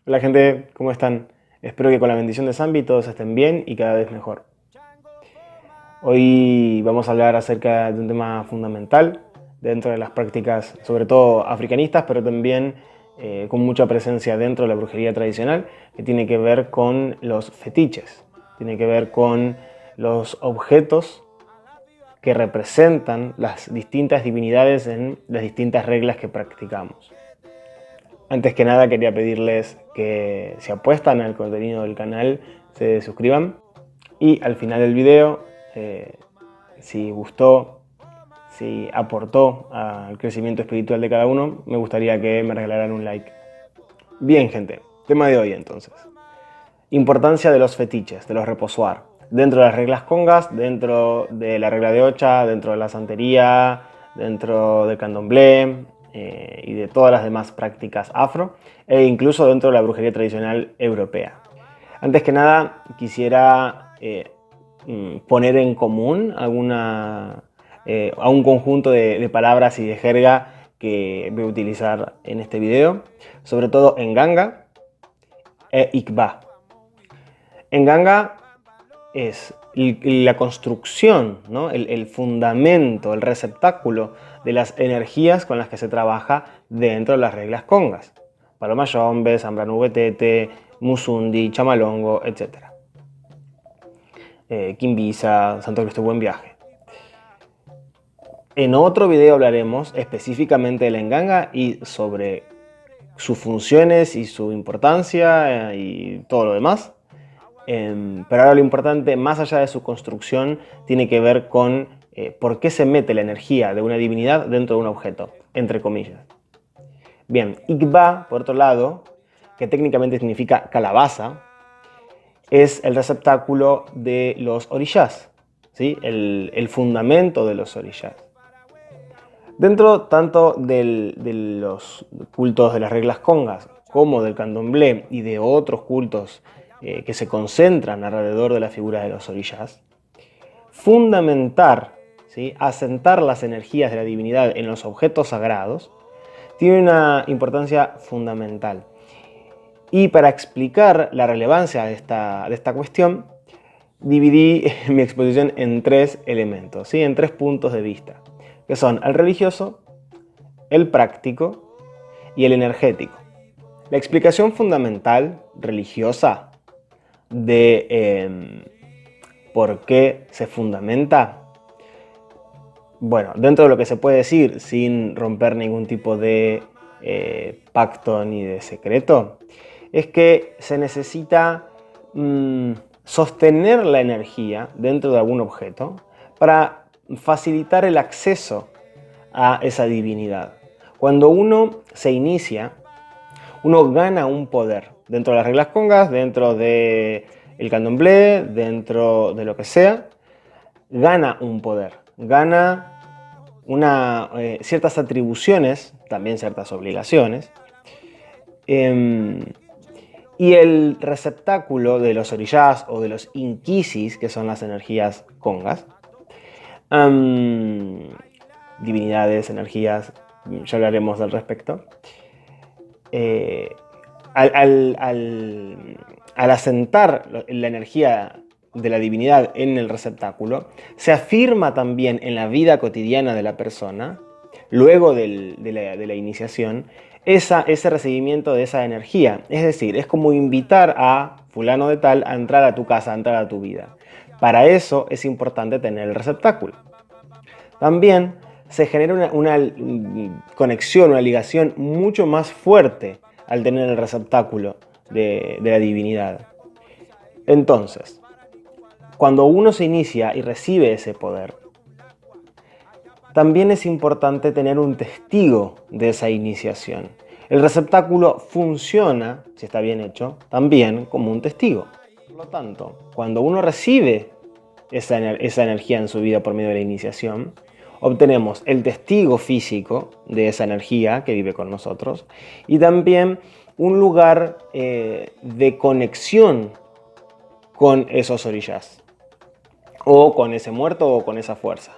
Hola gente, ¿cómo están? Espero que con la bendición de Zambi todos estén bien y cada vez mejor. Hoy vamos a hablar acerca de un tema fundamental dentro de las prácticas, sobre todo africanistas, pero también con mucha presencia dentro de la brujería tradicional, que tiene que ver con los fetiches, tiene que ver con los objetos que representan las distintas divinidades en las distintas reglas que practicamos. Antes que nada quería pedirles que si apuestan al contenido del canal se suscriban y al final del video, si gustó, si aportó al crecimiento espiritual de cada uno, me gustaría que me regalaran un like. Bien gente, tema de hoy entonces. Importancia de los fetiches, de los reposoir. Dentro de las reglas congas, dentro de la regla de Ocha, dentro de la santería, dentro del candomblé y de todas las demás prácticas afro, e incluso dentro de la brujería tradicional europea. Antes que nada, quisiera poner en común a un conjunto de palabras y de jerga que voy a utilizar en este video, sobre todo en ganga e ikba. En ganga es la construcción, ¿no? el fundamento, el receptáculo de las energías con las que se trabaja dentro de las reglas congas. Paloma Yombe, Zambrano Betete, Musundi, Chamalongo, etc. Quimbisa, Santo Cristo Buen Viaje. En otro video hablaremos específicamente de la enganga y sobre sus funciones y su importancia y todo lo demás. Pero ahora lo importante, más allá de su construcción, tiene que ver con por qué se mete la energía de una divinidad dentro de un objeto, entre comillas. Bien, Igba, por otro lado, que técnicamente significa calabaza, es el receptáculo de los orishas, ¿sí? el fundamento de los orishas. Dentro tanto de los cultos de las reglas congas como del candomblé y de otros cultos que se concentran alrededor de la figura de los orishas, fundamentar, ¿sí? Asentar las energías de la divinidad en los objetos sagrados tiene una importancia fundamental. Y para explicar la relevancia de esta cuestión, dividí mi exposición en tres elementos, ¿sí? En tres puntos de vista, que son el religioso, el práctico y el energético. La explicación fundamental religiosa de por qué se fundamenta, bueno, dentro de lo que se puede decir sin romper ningún tipo de pacto ni de secreto, es que se necesita sostener la energía dentro de algún objeto para facilitar el acceso a esa divinidad. Cuando uno se inicia, uno gana un poder dentro de las reglas congas, dentro del candomblé, dentro de lo que sea, gana un poder, gana ciertas atribuciones, también ciertas obligaciones, y el receptáculo de los orishas o de los inquisis, que son las energías congas, divinidades, energías, ya hablaremos al respecto. Al asentar la energía de la divinidad en el receptáculo, se afirma también en la vida cotidiana de la persona, luego de la iniciación, ese recibimiento de esa energía. Es decir, es como invitar a fulano de tal a entrar a tu casa, a entrar a tu vida. Para eso es importante tener el receptáculo. También se genera una conexión, una ligación mucho más fuerte al tener el receptáculo de la divinidad. Entonces, cuando uno se inicia y recibe ese poder, también es importante tener un testigo de esa iniciación. El receptáculo funciona, si está bien hecho, también como un testigo. Por lo tanto, cuando uno recibe esa energía en su vida por medio de la iniciación, obtenemos el testigo físico de esa energía que vive con nosotros y también un lugar de conexión con esos orishas, o con ese muerto o con esa fuerza.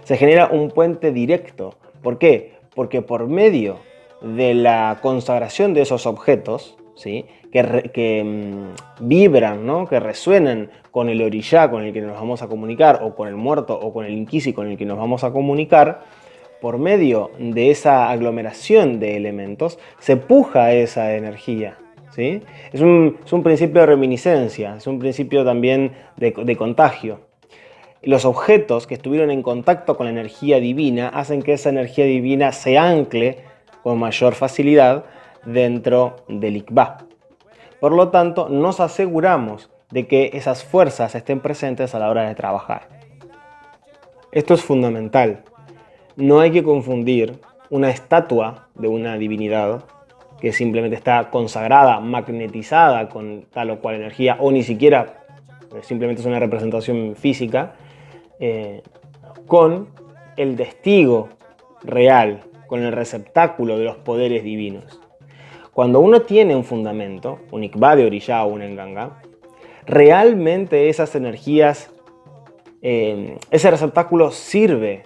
Se genera un puente directo. ¿Por qué? Porque por medio de la consagración de esos objetos, ¿sí? que vibran, ¿no? Que resuenan con el orishá con el que nos vamos a comunicar, o con el muerto, o con el inquisi con el que nos vamos a comunicar, por medio de esa aglomeración de elementos, se puja esa energía. ¿Sí? Es un principio de reminiscencia, es un principio también de contagio. Los objetos que estuvieron en contacto con la energía divina hacen que esa energía divina se ancle con mayor facilidad dentro del Ikbá. Por lo tanto, nos aseguramos de que esas fuerzas estén presentes a la hora de trabajar. Esto es fundamental. No hay que confundir una estatua de una divinidad que simplemente está consagrada, magnetizada con tal o cual energía, o ni siquiera simplemente es una representación física, con el testigo real, con el receptáculo de los poderes divinos. Cuando uno tiene un fundamento, un Ikbá de orishá o un enganga, realmente esas energías, ese receptáculo sirve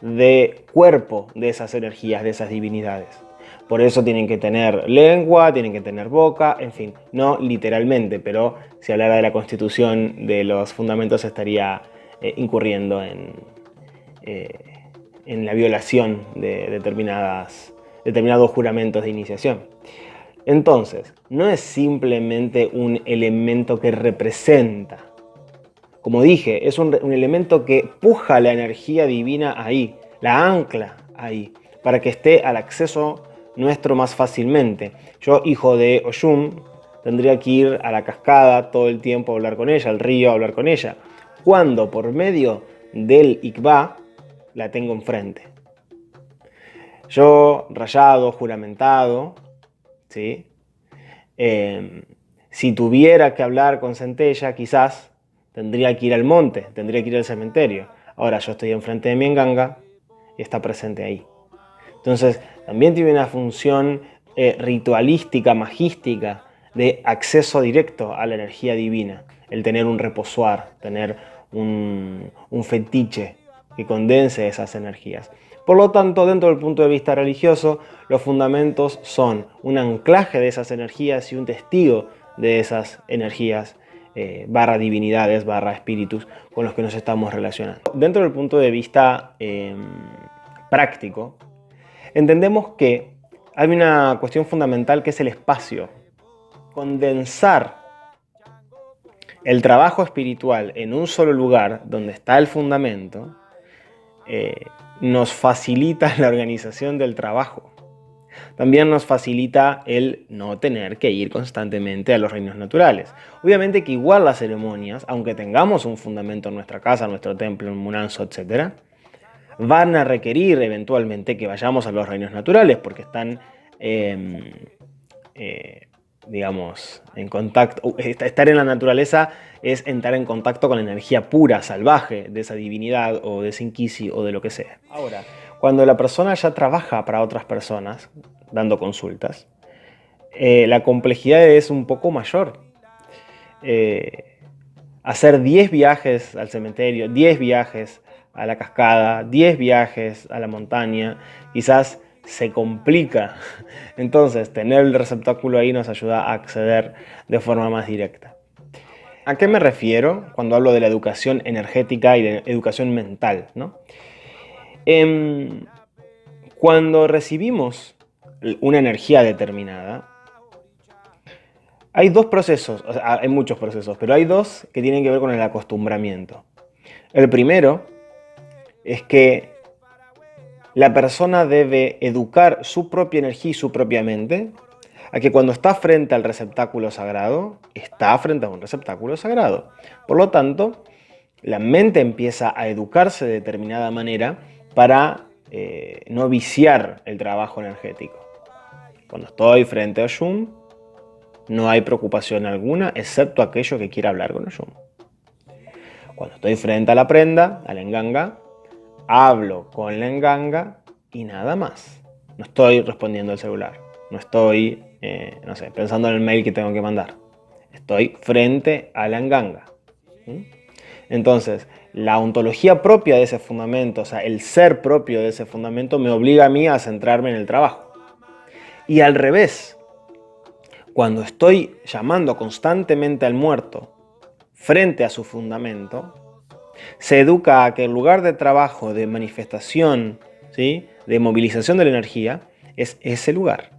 de cuerpo de esas energías, de esas divinidades. Por eso tienen que tener lengua, tienen que tener boca, en fin, no literalmente, pero si hablara de la constitución de los fundamentos estaría incurriendo en la violación de determinados juramentos de iniciación. Entonces, no es simplemente un elemento que representa. Como dije, es un elemento que puja la energía divina ahí, la ancla ahí, para que esté al acceso nuestro más fácilmente. Yo, hijo de Oyum, tendría que ir a la cascada todo el tiempo a hablar con ella, al río a hablar con ella, cuando por medio del Ikbá la tengo enfrente. Yo, rayado, juramentado, ¿sí? Si tuviera que hablar con Centella, quizás tendría que ir al monte, tendría que ir al cementerio. Ahora yo estoy enfrente de mi enganga y está presente ahí. Entonces, también tiene una función ritualística, magística, de acceso directo a la energía divina. El tener un reposoar, tener un fetiche que condense esas energías. Por lo tanto, dentro del punto de vista religioso, los fundamentos son un anclaje de esas energías y un testigo de esas energías, barra divinidades, barra espíritus, con los que nos estamos relacionando. Dentro del punto de vista práctico, entendemos que hay una cuestión fundamental que es el espacio. Condensar el trabajo espiritual en un solo lugar, donde está el fundamento, nos facilita la organización del trabajo. También nos facilita el no tener que ir constantemente a los reinos naturales. Obviamente que igual las ceremonias, aunque tengamos un fundamento en nuestra casa, nuestro templo, un munanzo, etc., van a requerir eventualmente que vayamos a los reinos naturales porque están, digamos, en contacto. Estar en la naturaleza es entrar en contacto con la energía pura, salvaje de esa divinidad o de ese inquisi o de lo que sea. Ahora, cuando la persona ya trabaja para otras personas, dando consultas, la complejidad es un poco mayor. Hacer 10 viajes al cementerio, 10 viajes a la cascada, 10 viajes a la montaña, quizás se complica. Entonces, tener el receptáculo ahí nos ayuda a acceder de forma más directa. ¿A qué me refiero cuando hablo de la educación energética y de educación mental, ¿no? Cuando recibimos una energía determinada, hay dos procesos, o sea, hay muchos procesos, pero hay dos que tienen que ver con el acostumbramiento. El primero es que la persona debe educar su propia energía y su propia mente a que cuando está frente al receptáculo sagrado, está frente a un receptáculo sagrado. Por lo tanto, la mente empieza a educarse de determinada manera para no viciar el trabajo energético. Cuando estoy frente a Oyum, no hay preocupación alguna, excepto aquello que quiera hablar con Oyum. Cuando estoy frente a la prenda, a la enganga, hablo con la enganga y nada más. No estoy respondiendo al celular. No estoy, no sé, pensando en el mail que tengo que mandar. Estoy frente a la enganga. Entonces, la ontología propia de ese fundamento, o sea, el ser propio de ese fundamento, me obliga a mí a centrarme en el trabajo. Y al revés, cuando estoy llamando constantemente al muerto frente a su fundamento, se educa a que el lugar de trabajo, de manifestación, ¿sí?, de movilización de la energía, es ese lugar.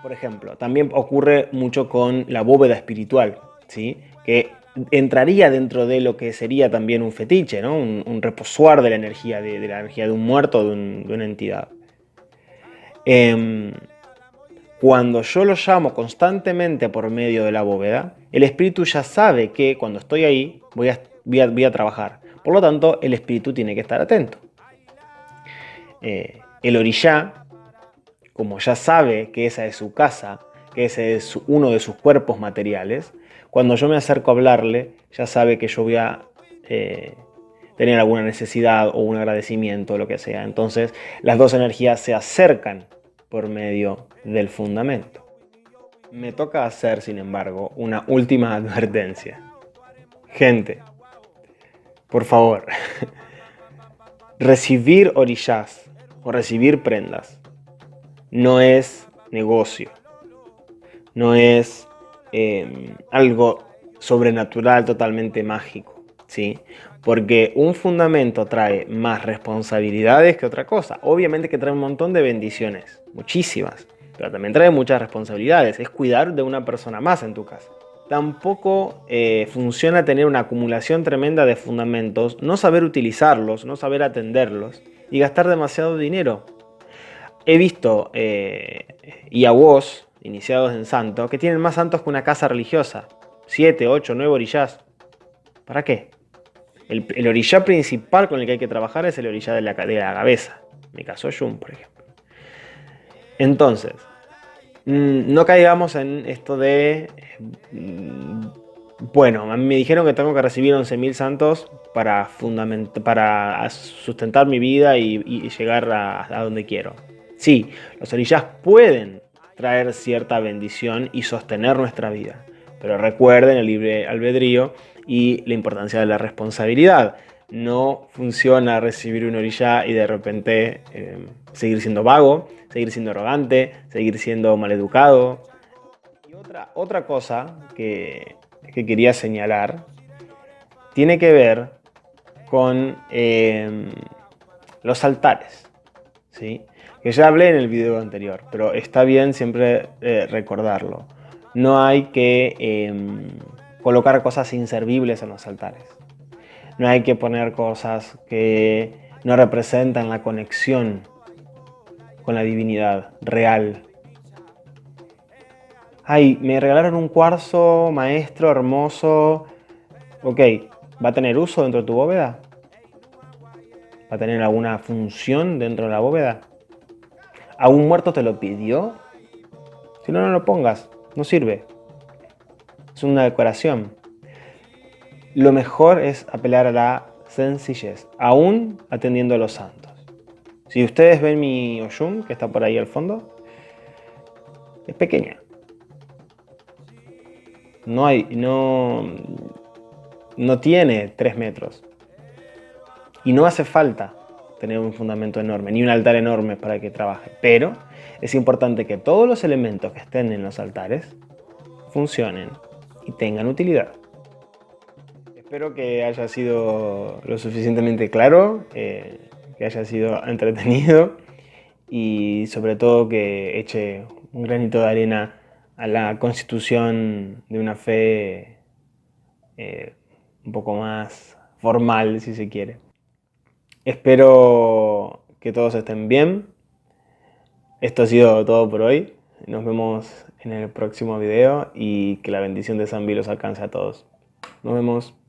Por ejemplo, también ocurre mucho con la bóveda espiritual, ¿sí?, que entraría dentro de lo que sería también un fetiche, ¿no?, un reposuar de la energía, de la energía de un muerto, de una entidad. Cuando yo lo llamo constantemente por medio de la bóveda, el espíritu ya sabe que cuando estoy ahí voy a trabajar. Por lo tanto, el espíritu tiene que estar atento. El orishá, como ya sabe que esa es su casa, que ese es uno de sus cuerpos materiales, cuando yo me acerco a hablarle, ya sabe que yo voy a tener alguna necesidad o un agradecimiento o lo que sea. Entonces, las dos energías se acercan por medio del fundamento. Me toca hacer, sin embargo, una última advertencia. Gente, por favor, recibir orishás o recibir prendas no es negocio, no es algo sobrenatural totalmente mágico, ¿sí? Porque un fundamento trae más responsabilidades que otra cosa. Obviamente que trae un montón de bendiciones, muchísimas, pero también trae muchas responsabilidades. Es cuidar de una persona más en tu casa. Tampoco funciona tener una acumulación tremenda de fundamentos, no saber utilizarlos, no saber atenderlos y gastar demasiado dinero. He visto yawós iniciados en santo que tienen más santos que una casa religiosa. 7, 8, 9 orishás. ¿Para qué? El orishá principal con el que hay que trabajar es el orishá de la cabeza. Me casó Jun, por ejemplo. Entonces, no caigamos en esto de... bueno, a mí me dijeron que tengo que recibir 11.000 santos para sustentar mi vida y llegar a donde quiero. Sí, los orishás pueden traer cierta bendición y sostener nuestra vida, pero recuerden el libre albedrío y la importancia de la responsabilidad. No funciona recibir un orishá y de repente seguir siendo vago, seguir siendo arrogante, seguir siendo maleducado. Y otra cosa que quería señalar tiene que ver con los altares, ¿sí? Que ya hablé en el video anterior, pero está bien siempre recordarlo. No hay que colocar cosas inservibles en los altares. No hay que poner cosas que no representan la conexión con la divinidad real. Ay, me regalaron un cuarzo maestro hermoso. Ok, ¿va a tener uso dentro de tu bóveda? ¿Va a tener alguna función dentro de la bóveda? ¿A un muerto te lo pidió? Si no, no lo pongas, no sirve. Es una decoración. Lo mejor es apelar a la sencillez, aún atendiendo a los santos. Si ustedes ven mi Oyun, que está por ahí al fondo, es pequeña. No tiene 3 metros. Y no hace falta tener un fundamento enorme, ni un altar enorme para que trabaje. Pero es importante que todos los elementos que estén en los altares funcionen y tengan utilidad. Espero que haya sido lo suficientemente claro, que haya sido entretenido y sobre todo que eche un granito de arena a la constitución de una fe un poco más formal, si se quiere. Espero que todos estén bien. Esto ha sido todo por hoy. Nos vemos en el próximo video y que la bendición de Zambi los alcance a todos. Nos vemos.